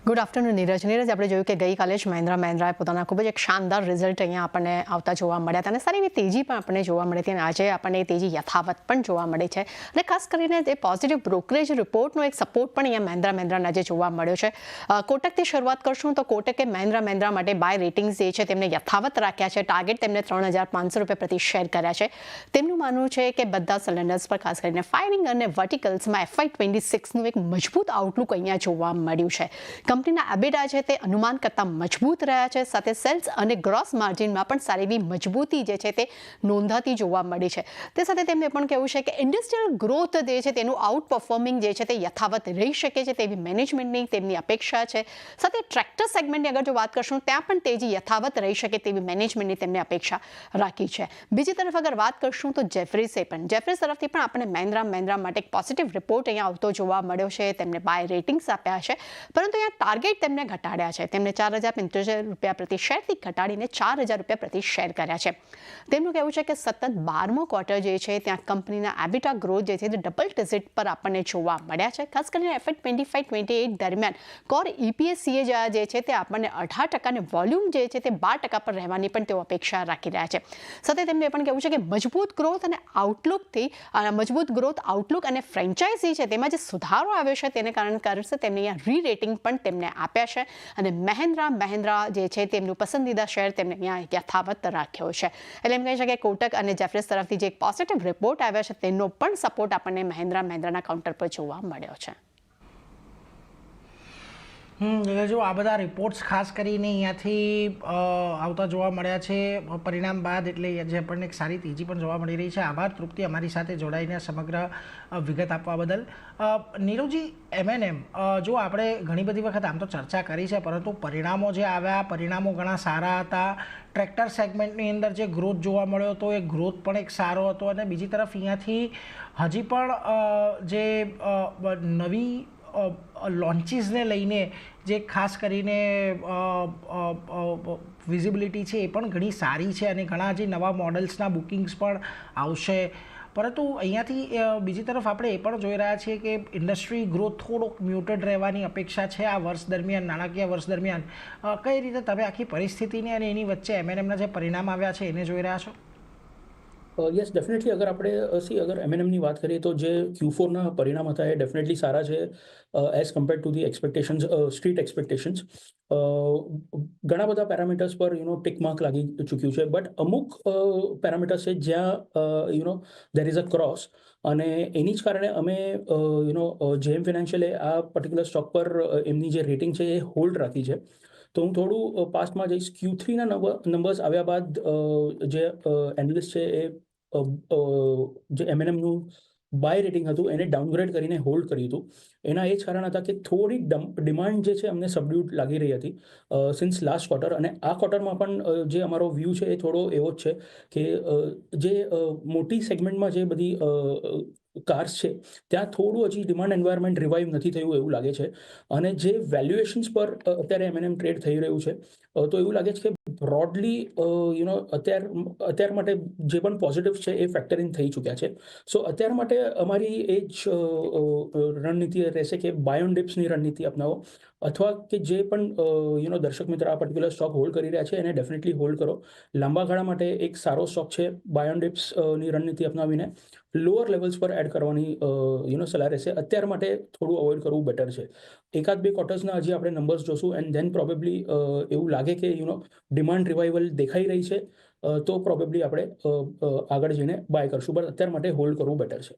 Good afternoon Neeraj. આપણે જોયું કે ગઈકાલે જ મહિન્દ્રાએ પોતાના ખૂબ જ એક શાનદાર રિઝલ્ટ અહીંયા આપણને આવતા જોવા મળ્યા હતા અને સારી એવી તેજી પણ આપણને જોવા મળી હતી અને આજે આપણને એ તેજી યથાવત પણ જોવા મળી છે અને ખાસ કરીને એ પોઝિટિવ બ્રોકરેજ રિપોર્ટનો એક સપોર્ટ પણ અહીંયા મહિન્દ્રાને આજે જોવા મળ્યો છે. કોટકથી શરૂઆત કરશું તો કોટકે મહિન્દ્રા માટે બાય રેટિંગ્સ જે છે તેમને યથાવત રાખ્યા છે. ટાર્ગેટ તેમને 3,500 રૂપિયા પ્રતિ શેર કર્યા છે. તેમનું માનવું છે કે બધા સિલિન્ડર્સ પર ખાસ કરીને ફાયરિંગ અને વર્ટિકલ્સમાં FY26નું એક મજબૂત આઉટલુક અહીંયા જોવા મળ્યું છે. કંપનીના એબિટા છે તે અનુમાન કરતાં મજબૂત રહ્યા છે. સાથે સેલ્સ અને ગ્રોસ માર્જિનમાં પણ સારી એવી મજબૂતી જે છે તે નોંધાતી જોવા મળી છે. તે સાથે તેમને પણ કહેવું છે કે ઇન્ડસ્ટ્રીયલ ગ્રોથ જે છે તેનું આઉટ પરફોર્મિંગ જે છે તે યથાવત રહી શકે છે તેવી મેનેજમેન્ટની તેમની અપેક્ષા છે. સાથે ટ્રેક્ટર સેગમેન્ટની અગર જો વાત કરશું ત્યાં પણ તેજી યથાવત રહી શકે તેવી મેનેજમેન્ટની તેમને અપેક્ષા રાખી છે. બીજી તરફ અગર વાત કરશું તો જેફરીઝ તરફથી પણ આપણને મહિન્દ્રા માટે એક પોઝિટિવ રિપોર્ટ અહીંયા આવતો જોવા મળ્યો છે. તેમને બાય રેટિંગ્સ આપ્યા છે પરંતુ અહીંયા ટાર્ગેટ તેમને ઘટાડ્યા છે. તેમને 4,075 રૂપિયા પ્રતિ શેરથી ઘટાડીને 4,000 રૂપિયા પ્રતિ શેર કર્યા છે. તેમનું કહેવું છે કે સતત 12મો ક્વાર્ટર જે છે ત્યાં કંપનીના એબિટા ગ્રોથ જે છે તે ડબલ ડિજિટ પર આપણને જોવા મળ્યા છે. ખાસ કરીને FY25-28 દરમિયાન કોર EPS જે છે તે આપણને 18% અને વોલ્યુમ જે છે તે 12% પર રહેવાની પણ તેઓ અપેક્ષા રાખી રહ્યા છે. સાથે તેમને પણ કહેવું છે કે મજબૂત ગ્રોથ આઉટલુક અને ફ્રેન્ચાઇઝી છે તેમાં જે સુધારો આવ્યો છે તેને કારણે તેમને અહીંયા રી રેટિંગ પણ તેમને આપ્યા છે અને મહિન્દ્રા જે છે તેમનું પસંદીદા શેર તેમને અહીંયા યથાવત રાખ્યો છે. એટલે એમ કહી શકાય કે કોટક અને જેફરીઝ તરફથી જે એક પોઝિટિવ રિપોર્ટ આવ્યો છે તેનો પણ સપોર્ટ આપણને મહિન્દ્રાના કાઉન્ટર પર જોવા મળ્યો છે. જો આ બધા રિપોર્ટ્સ ખાસ કરીને અહીંયાથી આવતા જોવા મળ્યા છે પરિણામ બાદ, એટલે જે આપણને એક સારી તેજી પણ જોવા મળી રહી છે. આભાર તૃપ્તિ અમારી સાથે જોડાઈને સમગ્ર વિગત આપવા બદલ. નીરવજી, M&M જો આપણે ઘણી બધી વખત આમ તો ચર્ચા કરી છે પરંતુ પરિણામો જે આવ્યા પરિણામો ઘણા સારા હતા. ટ્રેક્ટર સેગમેન્ટની અંદર જે ગ્રોથ જોવા મળ્યો હતો એ ગ્રોથ પણ એક સારો હતો અને બીજી તરફ અહીંયાથી હજી પણ જે નવી લોન્ચીસને લઈને જે ખાસ કરીને વિઝિબિલિટી છે એ પણ ઘણી સારી છે અને ઘણા જે નવા મોડલ્સના બુકિંગ્સ પણ આવશે. પરંતુ અહીંયાથી બીજી તરફ આપણે એ પણ જોઈ રહ્યા છીએ કે ઇન્ડસ્ટ્રી ગ્રોથ થોડોક મ્યુટેડ રહેવાની અપેક્ષા છે આ વર્ષ દરમિયાન, નાણાકીય વર્ષ દરમિયાન. કઈ રીતે તમે આખી પરિસ્થિતિને અને એની વચ્ચે M&Mના જે પરિણામ આવ્યા છે એને જોઈ રહ્યા છો? યસ, ડેફિનેટલી અગર આપણે અગર M&Mની વાત કરીએ તો જે Q4ના પરિણામ હતા એ ડેફિનેટલી સારા છે as compared to the expectations, street expectations. ઘણા બધા પેરામીટર્સ પર ટિક માર્ક લાગી ચૂક્યું છે, બટ અમુક પેરામીટર્સ છે જ્યાં દેર ઇઝ અ ક્રોસ અને એની જ કારણે અમે JM ફાઇનાન્શિયલે આ પર્ટિક્યુલર સ્ટોક પર એમની જે રેટિંગ છે એ હોલ્ડ રાખી છે. તો હું થોડું પાસ્ટમાં જઈશ. Q3ના નંબર્સ આવ્યા બાદ જે એનાલિસ્ટ છે એ જે M&Mનું બાય રેટિંગ હતું એને ડાઉનગ્રેડ કરીને હોલ્ડ કર્યું હતું. એના એ જ કારણ હતા કે થોડી ડિમાન્ડ જે છે અમને સબડ્યુડ લાગી રહી હતી સિન્સ લાસ્ટ ક્વાર્ટર, અને આ ક્વાર્ટરમાં પણ જે અમારો વ્યૂ છે એ થોડો એવો જ છે કે જે મોટી સેગમેન્ટમાં જે બધી કાર્સ છે ત્યાં થોડું હજી ડિમાન્ડ એન્વાયરમેન્ટ રિવાઇવ નથી થયું એવું લાગે છે. અને જે વેલ્યુએશન્સ પર અત્યારે M&M ટ્રેડ થઈ રહ્યું છે તો એવું લાગે છે કે બ્રોડલી અત્યાર માટે જે પણ પોઝિટિવ છે એ ફેક્ટર ઇન થઈ ચૂક્યા છે. સો અત્યાર માટે અમારી એ જ રણનીતિ રહેશે કે બાય ઓન ડિપ્સની રણનીતિ અપનાવો, અથવા કે જે પણ દર્શક મિત્ર આ પર્ટિક્યુલર સ્ટોક હોલ્ડ કરી રહ્યા છે એને ડેફિનેટલી હોલ્ડ કરો. લાંબા ગાળા માટે એક સારો સ્ટોક છે. બાય ઓન ડિપ્સની રણનીતિ અપનાવીને લોઅર લેવલ્સ પર એડ કરવાની સલાહ રહેશે. અત્યાર માટે થોડું અવોઇડ કરવું બેટર છે. 1-2 ક્વાર્ટર્સના હજી આપણે નંબર્સ જોશું એન્ડ ધેન પ્રોબેબલી એવું લાગે કે ડિમાન્ડ રિવાઇવલ દેખાઈ રહી છે તો પ્રોબેબલી આપણે આગળ જઈને બાય કરશું, બટ અત્યાર માટે હોલ્ડ કરવું બેટર છે.